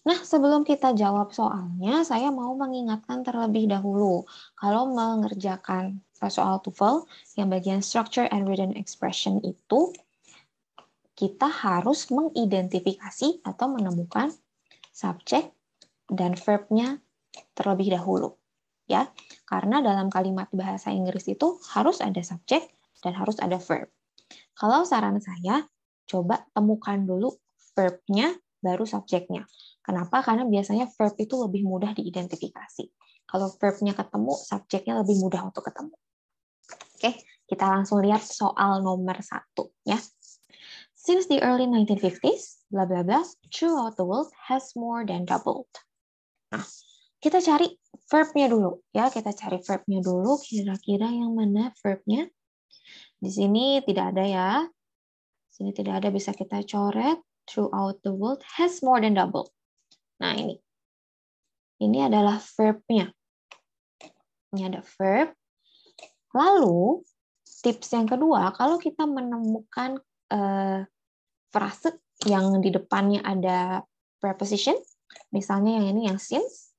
Nah, sebelum kita jawab soalnya, saya mau mengingatkan terlebih dahulu. Kalau mengerjakan soal TOEFL, yang bagian structure and written expression itu, kita harus mengidentifikasi atau menemukan subjek dan verb-nya terlebih dahulu. Ya, karena dalam kalimat bahasa Inggris itu harus ada subjek dan harus ada verb. Kalau saran saya, coba temukan dulu verb-nya, baru subjeknya. Kenapa? Karena biasanya verb itu lebih mudah diidentifikasi. Kalau verb-nya ketemu, subjeknya lebih mudah untuk ketemu. Oke, kita langsung lihat soal nomor 1. Ya. Since the early 1950s, bla bla bla, throughout the world has more than doubled. Nah, kita cari verb-nya dulu. Ya, kita cari verb-nya dulu. Kira-kira yang mana verb-nya? Di sini tidak ada ya. Sini tidak ada, bisa kita coret. Throughout the world has more than double. Nah, ini. Ini adalah verb-nya. Ini ada verb. Lalu, tips yang kedua, kalau kita menemukan frase yang di depannya ada preposition, misalnya yang ini yang since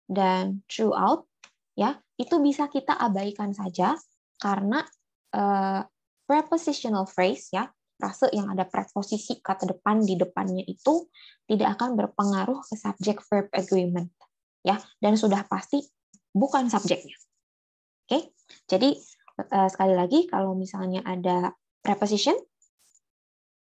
dan throughout, ya, itu bisa kita abaikan saja karena prepositional phrase, ya, frase yang ada preposisi kata depan di depannya itu tidak akan berpengaruh ke subject verb agreement, ya, dan sudah pasti bukan subjeknya. Oke, jadi sekali lagi kalau misalnya ada preposition,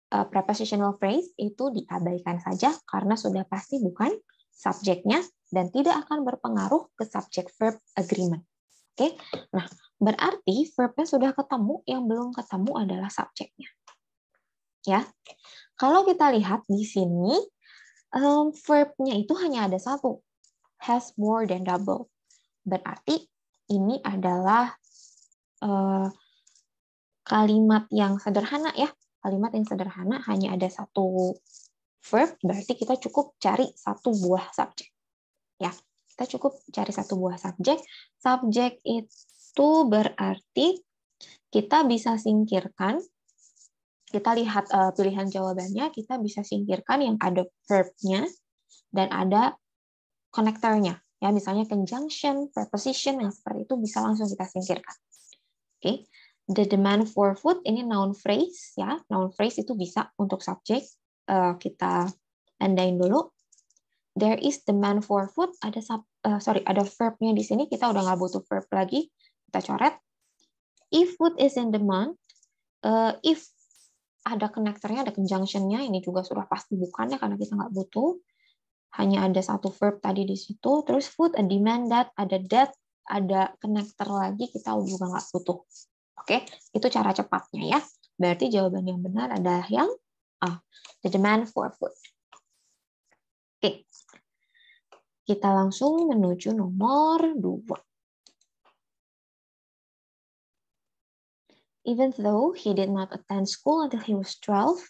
prepositional phrase itu diabaikan saja karena sudah pasti bukan subjeknya dan tidak akan berpengaruh ke subject verb agreement. Oke, nah berarti verbnya sudah ketemu, yang belum ketemu adalah subjeknya. Ya, kalau kita lihat di sini verbnya itu hanya ada satu, has more than double. Berarti ini adalah kalimat yang sederhana ya, kalimat yang sederhana hanya ada satu verb, berarti kita cukup cari satu buah subjek. Ya, kita cukup cari satu buah subjek. Subjek itu berarti kita bisa singkirkan. Kita lihat pilihan jawabannya, kita bisa singkirkan yang ada verb-nya dan ada konektornya. Ya, misalnya conjunction, preposition, yang seperti itu bisa langsung kita singkirkan. Oke. The demand for food ini noun phrase, ya. Noun phrase itu bisa untuk subjek. Kita tandain dulu. There is demand for food. Ada verb-nya di sini. Kita udah nggak butuh verb lagi. Kita coret. If food is in demand, if ada connector-nya, ada conjunction-nya, ini juga sudah pasti bukan ya, karena kita nggak butuh. Hanya ada satu verb tadi di situ. Terus food, a demand that, ada connector lagi, kita juga nggak butuh. Oke, itu cara cepatnya ya. Berarti jawaban yang benar adalah yang A, the demand for food. Oke, kita langsung menuju nomor 2. Even though he did not attend school until he was 12,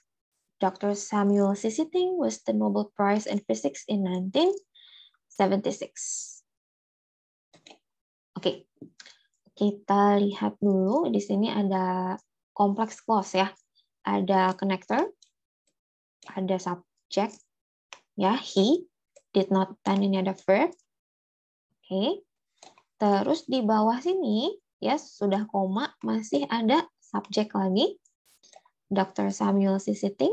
Dr. Samuel Sisiting was the Nobel Prize in Physics in 1976. Oke, kita lihat dulu. Di sini ada complex clause ya. Ada connector, ada subject, ya, he, did not attend, ini ada verb. Oke. Terus di bawah sini, ya, sudah koma, masih ada subjek lagi. Dr. Samuel Sisiting.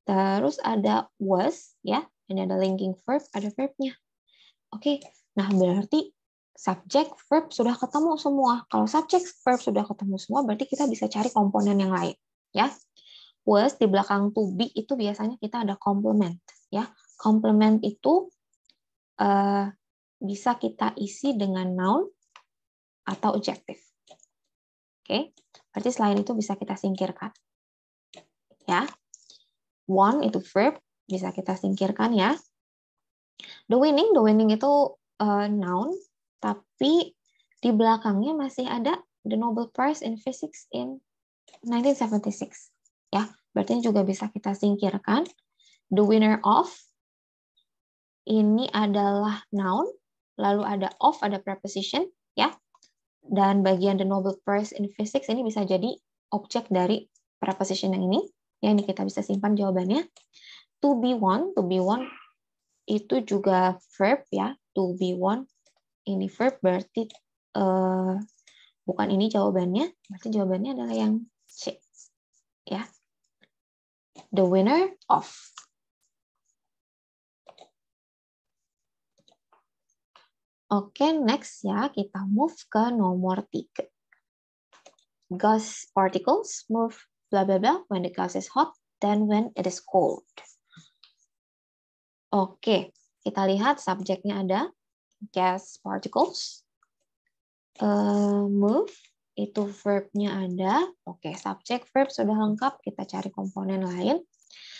Terus ada was, ya, ini ada linking verb, ada verbnya. Oke, nah berarti subjek, verb sudah ketemu semua. Kalau subjek, verb sudah ketemu semua, berarti kita bisa cari komponen yang lain, ya. Was di belakang to be itu biasanya kita ada complement, ya. Complement itu bisa kita isi dengan noun atau adjective. Oke, berarti selain itu bisa kita singkirkan, ya. One itu verb, bisa kita singkirkan ya. The winning itu noun, tapi di belakangnya masih ada the Nobel Prize in Physics in 1976. Ya, berarti ini juga bisa kita singkirkan. The winner of ini adalah noun, lalu ada of, ada preposition, ya. Dan bagian the Nobel Prize in Physics ini bisa jadi objek dari preposition yang ini. Ya, ini kita bisa simpan jawabannya. To be one itu juga verb ya, to be one. Ini verb berarti bukan ini jawabannya, berarti jawabannya adalah yang C. Ya. The winner of. Oke, next ya, kita move ke nomor 3. Gas particles move blah blah blah when the gas is hot, then when it is cold. Oke, kita lihat subjeknya ada gas particles. Move itu verbnya ada. Oke, subjek verb sudah lengkap. Kita cari komponen lain.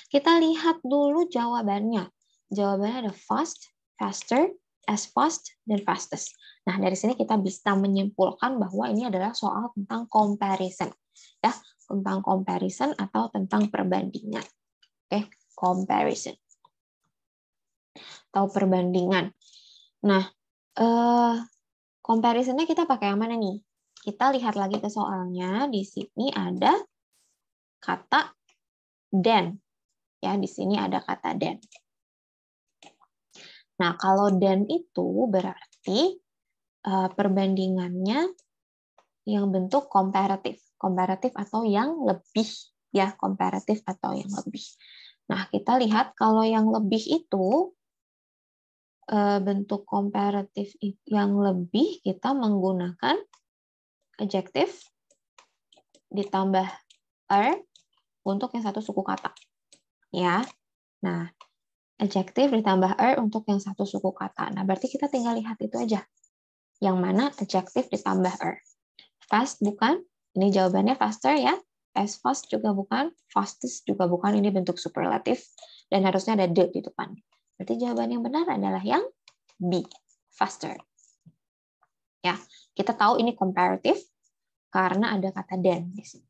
Kita lihat dulu jawabannya. Jawabannya ada fast, faster, as fast, dan fastest. Nah, dari sini kita bisa menyimpulkan bahwa ini adalah soal tentang comparison. Ya, tentang comparison atau tentang perbandingan. Oke, comparison. Atau perbandingan. Nah, comparison-nya kita pakai yang mana nih? Kita lihat lagi ke soalnya. Di sini ada kata then. Ya, di sini ada kata then. Nah, kalau then itu berarti perbandingannya yang bentuk komparatif. Komparatif atau yang lebih. Ya, komparatif atau yang lebih. Nah, kita lihat kalau yang lebih itu bentuk komparatif yang lebih, kita menggunakan adjektif ditambah er untuk yang satu suku kata. Ya. Nah, adjektif ditambah er untuk yang satu suku kata. Nah, berarti kita tinggal lihat itu aja. Yang mana adjektif ditambah er. Fast bukan? Ini jawabannya faster ya. As fast juga bukan. Fastest juga bukan. Ini bentuk superlatif. Dan harusnya ada the di depan. Berarti jawaban yang benar adalah yang B. Faster. Ya, kita tahu ini comparative karena ada kata then di sini.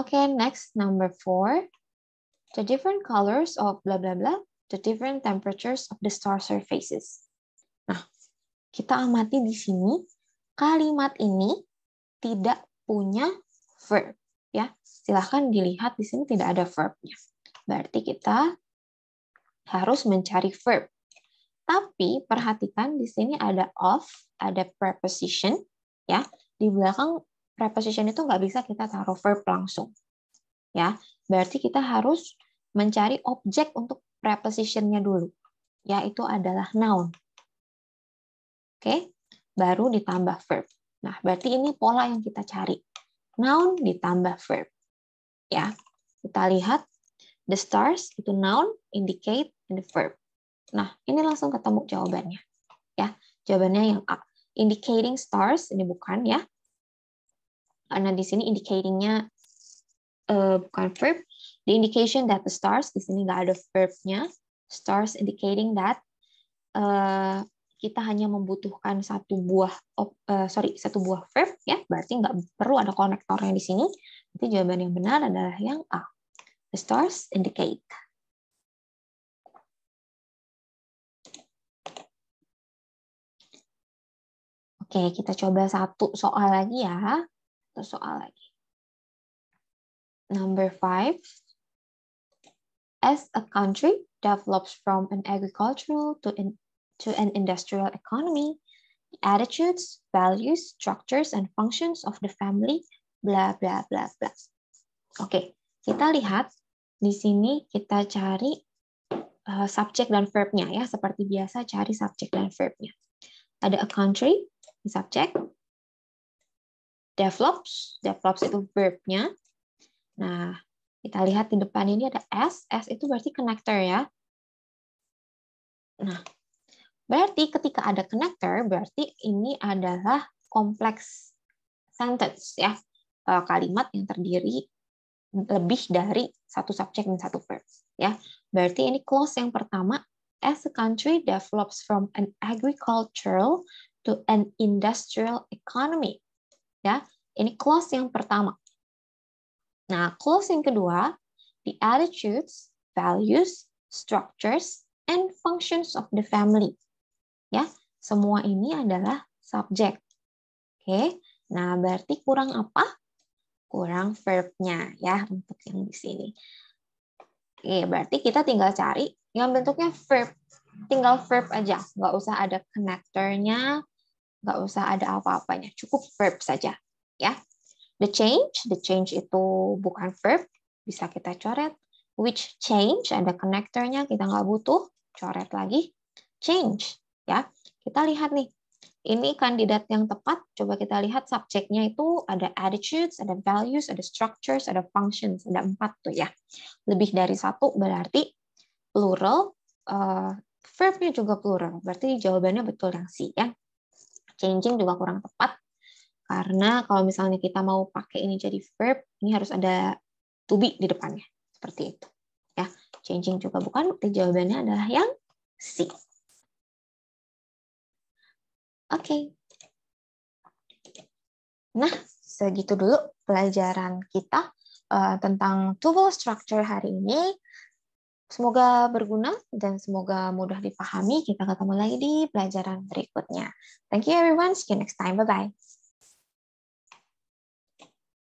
Okay, next number 4. The different colors of blah blah blah, the different temperatures of the star surfaces. Nah, kita amati di sini kalimat ini tidak punya verb, ya. Silahkan dilihat di sini tidak ada verbnya. Berarti kita harus mencari verb. Tapi perhatikan di sini ada of, ada preposition, ya. Di belakang preposition itu nggak bisa kita taruh verb langsung, ya. Berarti kita harus mencari objek untuk prepositionnya dulu, yaitu adalah noun. Oke, baru ditambah verb. Nah, berarti ini pola yang kita cari. Noun ditambah verb, ya. Kita lihat the stars itu noun, indicate, and the verb. Nah, ini langsung ketemu jawabannya. Ya, jawabannya yang A. Indicating stars, ini bukan ya. Karena di sini indicating-nya bukan verb. The indication that the stars, di sini nggak ada verb-nya. Stars indicating that kita hanya membutuhkan satu buah verb ya. Berarti nggak perlu ada konektornya di sini. Jadi jawaban yang benar adalah yang A. The stars indicate. Oke, kita coba satu soal lagi ya. Satu soal lagi. Number 5. As a country develops from an agricultural to an industrial economy, the attitudes, values, structures, and functions of the family, bla bla bla bla. Oke, kita lihat di sini kita cari subjek dan verbnya ya, seperti biasa cari subjek dan verbnya. Ada a country, subjek, develops itu verbnya. Nah, kita lihat di depan ini ada s itu berarti connector ya. Nah, berarti ketika ada connector, berarti ini adalah complex sentence ya, kalimat yang terdiri lebih dari satu subjek dan satu verb ya. Berarti ini clause yang pertama, as a country develops from an agricultural to an industrial economy. Ya, ini clause yang pertama. Nah, clause yang kedua, the attitudes, values, structures, and functions of the family. Ya, semua ini adalah subjek. Oke. Nah, berarti kurang apa? kurang verb-nya ya untuk yang di sini. Oke, berarti kita tinggal cari yang bentuknya verb. Tinggal verb aja, nggak usah ada connector-nya, nggak usah ada apa-apanya, cukup verb saja ya. The change itu bukan verb, bisa kita coret. Which change, ada connector-nya, kita nggak butuh, coret lagi. Change ya, kita lihat nih, ini kandidat yang tepat. Coba kita lihat subjeknya itu ada attitudes, ada values, ada structures, ada functions, ada 4 tuh ya. Lebih dari 1 berarti plural, verbnya juga plural, berarti jawabannya betul yang C ya. Changing juga kurang tepat, karena kalau misalnya kita mau pakai ini jadi verb, ini harus ada to be di depannya, seperti itu. Ya, changing juga bukan, berarti jawabannya adalah yang C. Oke. Nah, segitu dulu pelajaran kita tentang tuple structure hari ini. Semoga berguna dan semoga mudah dipahami. Kita ketemu lagi di pelajaran berikutnya. Thank you everyone. See you next time. Bye-bye.